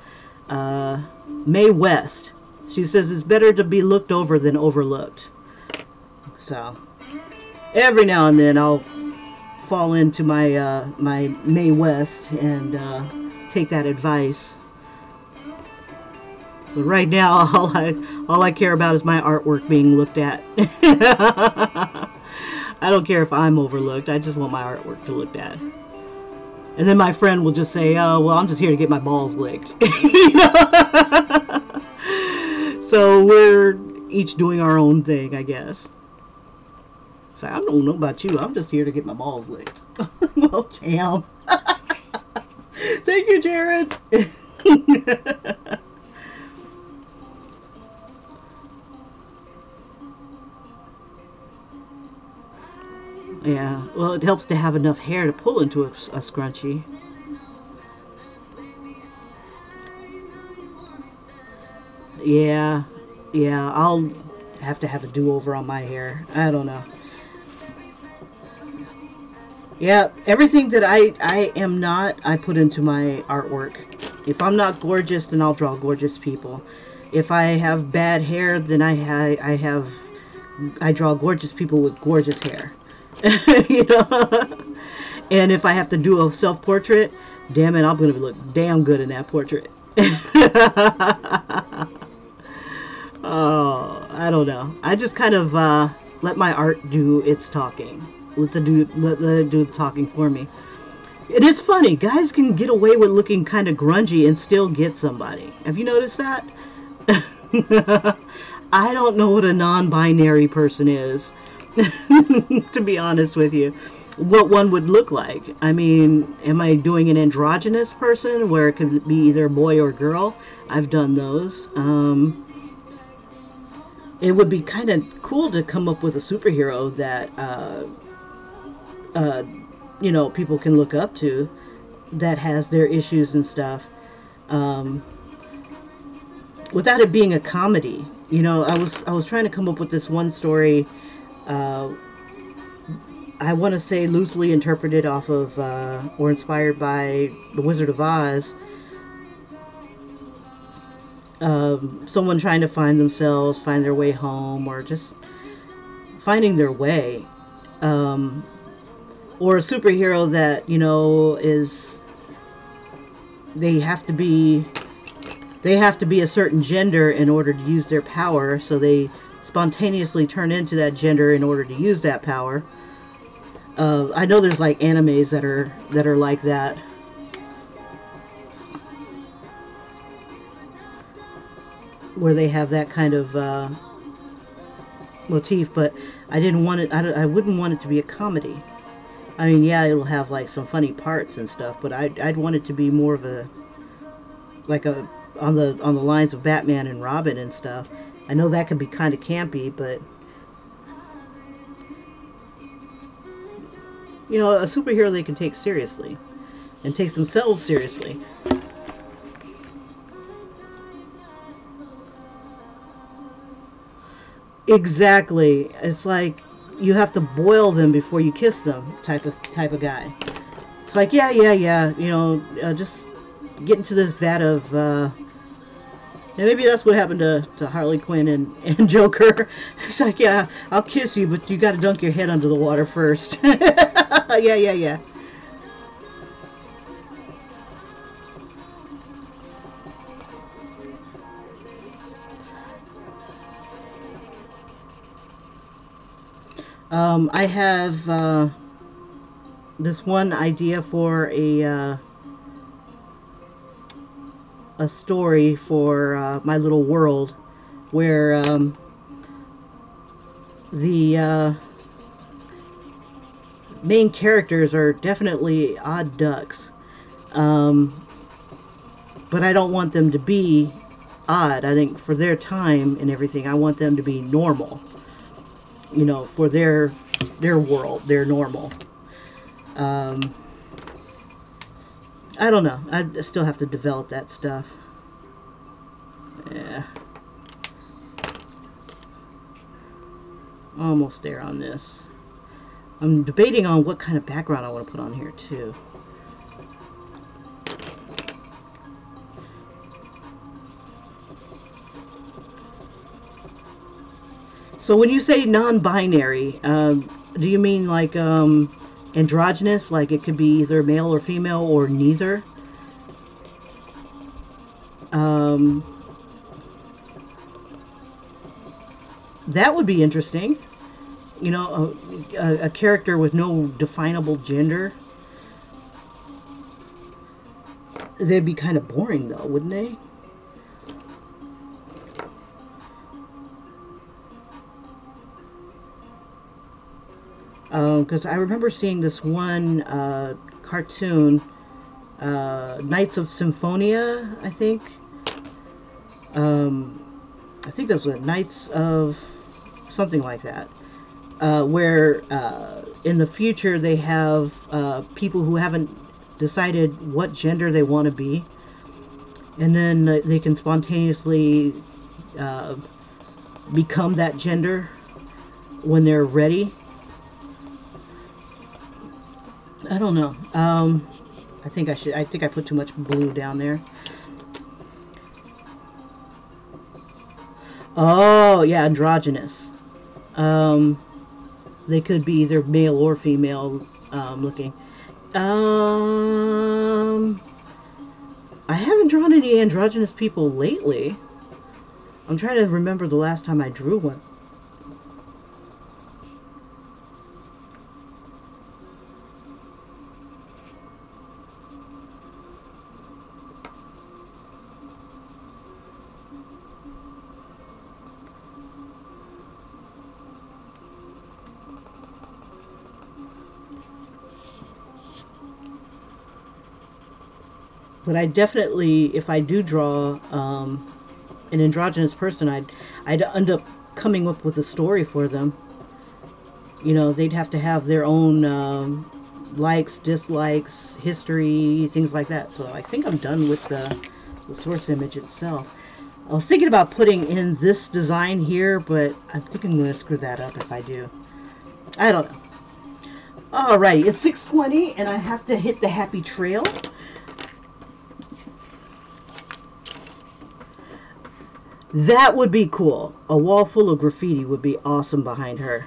S1: Mae West. She says it's better to be looked over than overlooked. So every now and then I'll fall into my my Mae West and take that advice. But right now, all I care about is my artwork being looked at. I don't care if I'm overlooked. I just want my artwork to look at. And then my friend will just say, "Oh, well, I'm just here to get my balls licked." You know? So we're each doing our own thing, I guess. So I don't know about you. I'm just here to get my balls licked. Well, champ. Thank you, Jared. Yeah, well, it helps to have enough hair to pull into a scrunchie. Yeah, yeah, I'll have to have a do-over on my hair. I don't know. Yeah, everything that I am not, I put into my artwork. If I'm not gorgeous, then I'll draw gorgeous people. If I have bad hair, then I draw gorgeous people with gorgeous hair. You know? And if I have to do a self-portrait, damn it, I'm going to look damn good in that portrait. Oh, I don't know. I just kind of let my art do its talking. Let it do the talking for me. It is funny. Guys can get away with looking kind of grungy and still get somebody. Have you noticed that? I don't know what a non-binary person is, to be honest with you. What one would look like. I mean, am I doing an androgynous person where it could be either boy or girl? I've done those. It would be kind of cool to come up with a superhero that, you know, people can look up to that has their issues and stuff. Without it being a comedy. You know, I was trying to come up with this one story. I want to say loosely interpreted off of or inspired by The Wizard of Oz. Someone trying to find themselves, find their way home, or just finding their way. Or a superhero that, you know, is they have to be a certain gender in order to use their power, so they spontaneously turn into that gender in order to use that power. I know there's like animes that are like that. Where they have that kind of motif, but I didn't want it. I wouldn't want it to be a comedy. I mean, yeah, it'll have like some funny parts and stuff, but I'd want it to be more of a like a on the lines of Batman and Robin and stuff. I know that can be kind of campy, but you know, a superhero they can take seriously and takes themselves seriously. Exactly. It's like you have to boil them before you kiss them, type of guy. It's like, yeah, yeah, yeah. You know, just get into this vat of. And maybe that's what happened to Harley Quinn and Joker. It's like, yeah, I'll kiss you, but you got to dunk your head under the water first. Yeah, yeah, yeah. I have this one idea for a story for my little world where the main characters are definitely odd ducks. Um, but I don't want them to be odd. I think for their time and everything, I want them to be normal. You know, for their world, they're normal. Um, I don't know. I still have to develop that stuff. Yeah. Almost there on this. I'm debating on what kind of background I want to put on here too. So when you say non-binary, do you mean like androgynous, like it could be either male or female or neither? Um, that would be interesting. You know, a character with no definable gender. They'd be kind of boring though, wouldn't they? Because I remember seeing this one cartoon, Knights of Symphonia, I think. Um, I think those were Knights of something like that, where in the future they have people who haven't decided what gender they want to be, and then they can spontaneously uh, become that gender when they're ready. I don't know. I think I should. I think I put too much blue down there. Oh yeah, androgynous. Um, they could be either male or female looking. Um, I haven't drawn any androgynous people lately. I'm trying to remember the last time I drew one. But I definitely, if I do draw an androgynous person, I'd end up coming up with a story for them. You know, they'd have to have their own likes, dislikes, history, things like that. So I think I'm done with the source image itself. I was thinking about putting in this design here, but I think I'm going to screw that up if I do. I don't know. Alrighty, it's 6:20 and I have to hit the happy trail. That would be cool. A wall full of graffiti would be awesome behind her.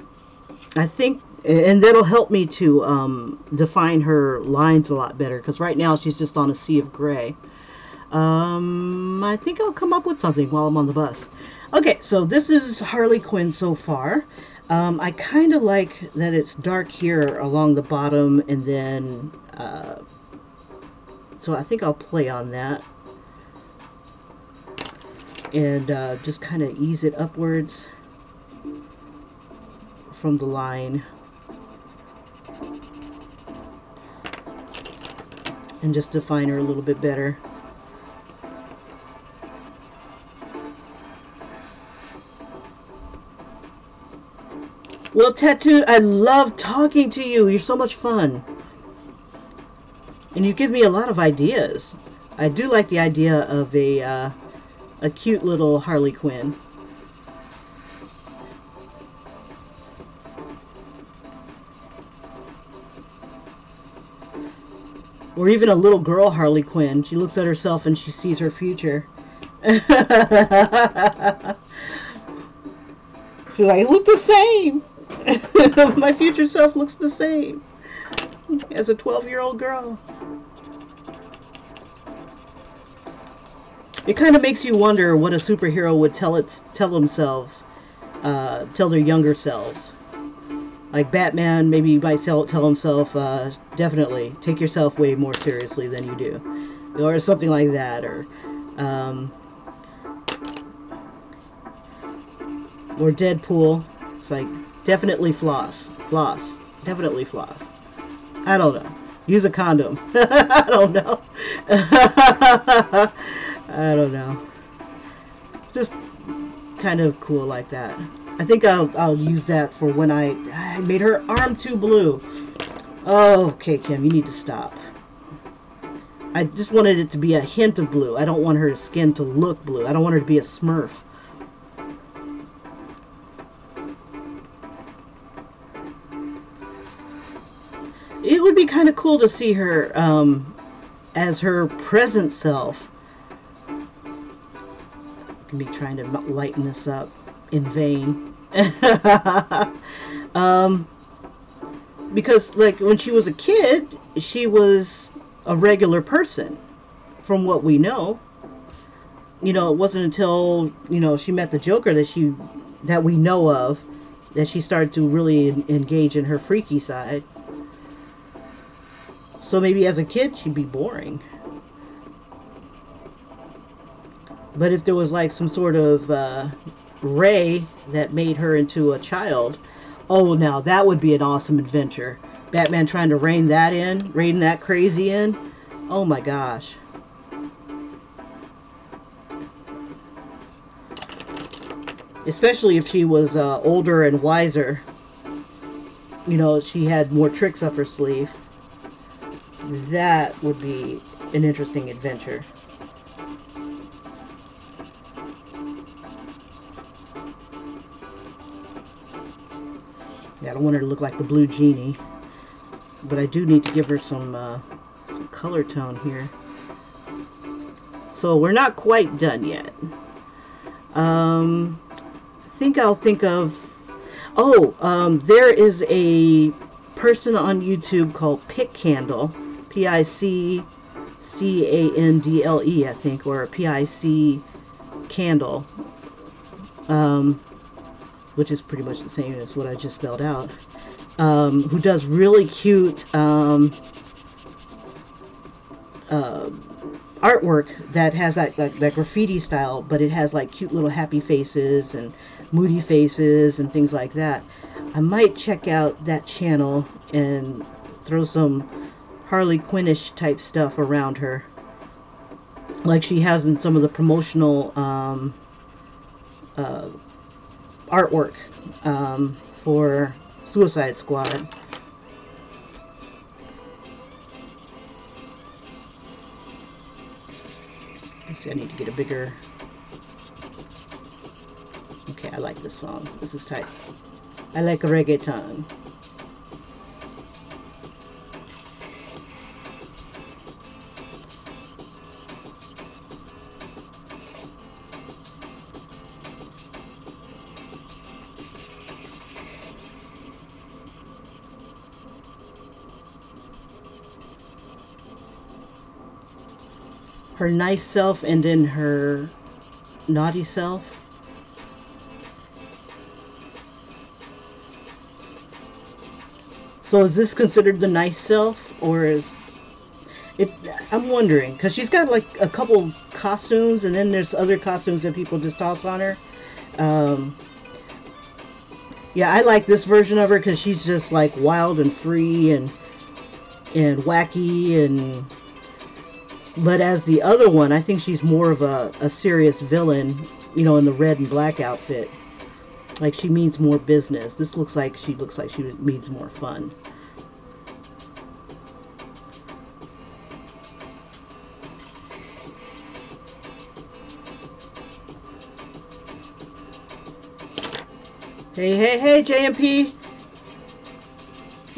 S1: I think, and that'll help me to define her lines a lot better, because right now she's just on a sea of gray. I think I'll come up with something while I'm on the bus. Okay, so this is Harley Quinn so far. I kind of like that it's dark here along the bottom, and then, so I think I'll play on that. And just kind of ease it upwards from the line. And just define her a little bit better. Well, Tattooed, I love talking to you. You're so much fun. And you give me a lot of ideas. I do like the idea of a cute little Harley Quinn. Or even a little girl Harley Quinn. She looks at herself and she sees her future. She's like, look the same. My future self looks the same as a 12-year-old girl. It kind of makes you wonder what a superhero would tell themselves, tell their younger selves. Like Batman, maybe you might tell himself, definitely take yourself way more seriously than you do, or something like that. Or Um, or Deadpool. It's like, definitely floss. Floss. Definitely floss. I don't know. Use a condom. I don't know. I don't know. Just kind of cool like that. I think I'll use that for when I made her arm too blue. Oh, okay, Kim, you need to stop. I just wanted it to be a hint of blue. I don't want her skin to look blue. I don't want her to be a Smurf. It would be kind of cool to see her as her present self. Can be trying to lighten this up in vain. um, because like when she was a kid, she was a regular person, from what we know. You know, it wasn't until she met the Joker that we know of that she started to really engage in her freaky side. So maybe as a kid she'd be boring. But if there was like some sort of ray that made her into a child, oh, now that would be an awesome adventure. Batman trying to rein that crazy in. Oh my gosh. Especially if she was older and wiser. You know, she had more tricks up her sleeve. That would be an interesting adventure. Yeah, I don't want her to look like the blue genie, but I do need to give her some color tone here. So we're not quite done yet. I think I'll think of. Oh, there is a person on YouTube called Pick Candle, Piccandle, I think, or Pic Candle, which is pretty much the same as what I just spelled out. Who does really cute artwork that has that graffiti style, but it has like cute little happy faces and moody faces and things like that. I might check out that channel and throw some Harley Quinnish type stuff around her, like she has in some of the promotional artwork for Suicide Squad. Let's see, I need to get a bigger. Okay, I like this song. This is tight. I like reggaeton. Her nice self and then her naughty self. So is this considered the nice self, or is it? I'm wondering, because she's got like a couple costumes, and then there's other costumes that people just toss on her. Um, yeah, I like this version of her because she's just like wild and free and wacky and. But as the other one, I think she's more of a serious villain, you know, in the red and black outfit. Like she means more business. This looks like she means more fun. Hey, JMP.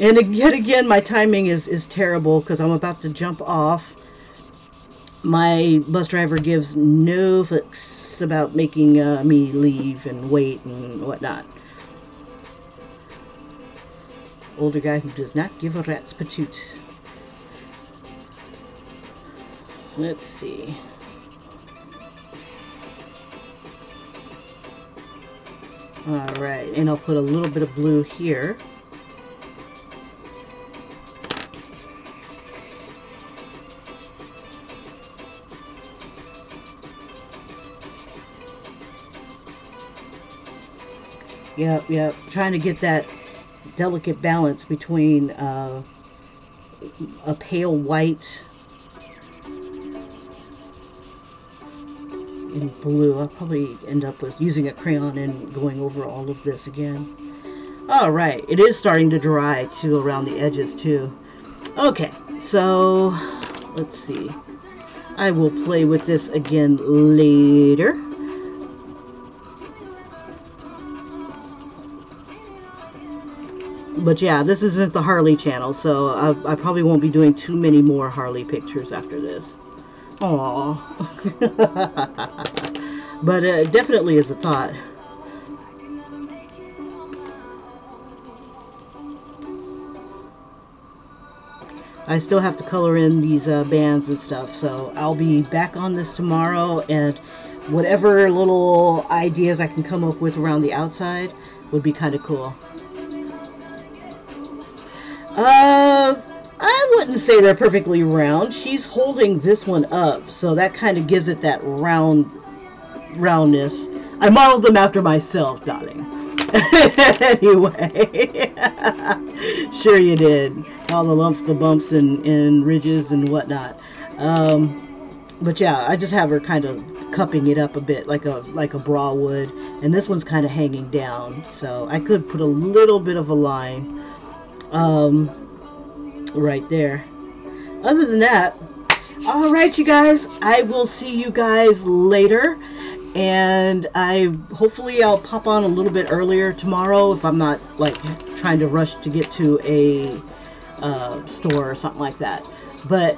S1: And yet again, my timing is terrible because I'm about to jump off. My bus driver gives no fucks about making me leave and wait and whatnot. Older guy who does not give a rat's patoot. Let's see. Alright, and I'll put a little bit of blue here. Yep, yep. Trying to get that delicate balance between a pale white and blue. I'll probably end up with using a crayon and going over all of this again. All right, it is starting to dry too around the edges too. Okay, so let's see. I will play with this again later. But yeah, this isn't the Harley channel, so I probably won't be doing too many more Harley pictures after this. Aww. But it definitely is a thought. I still have to color in these bands and stuff, so I'll be back on this tomorrow, and whatever little ideas I can come up with around the outside would be kind of cool. I wouldn't say they're perfectly round. She's holding this one up, so that kind of gives it that roundness. I modeled them after myself, darling. Anyway, sure you did. All the lumps, the bumps, and ridges and whatnot. But yeah, I just have her kind of cupping it up a bit, like a bra would, and this one's kind of hanging down. So I could put a little bit of a line right there. Other than that, all right, you guys, I will see you guys later. And hopefully I'll pop on a little bit earlier tomorrow if I'm not like trying to rush to get to a store or something like that. But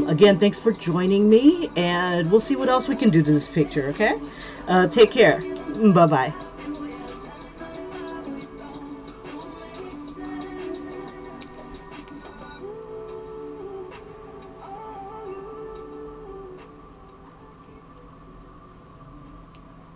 S1: again, thanks for joining me, and we'll see what else we can do to this picture. Okay, take care. Bye bye.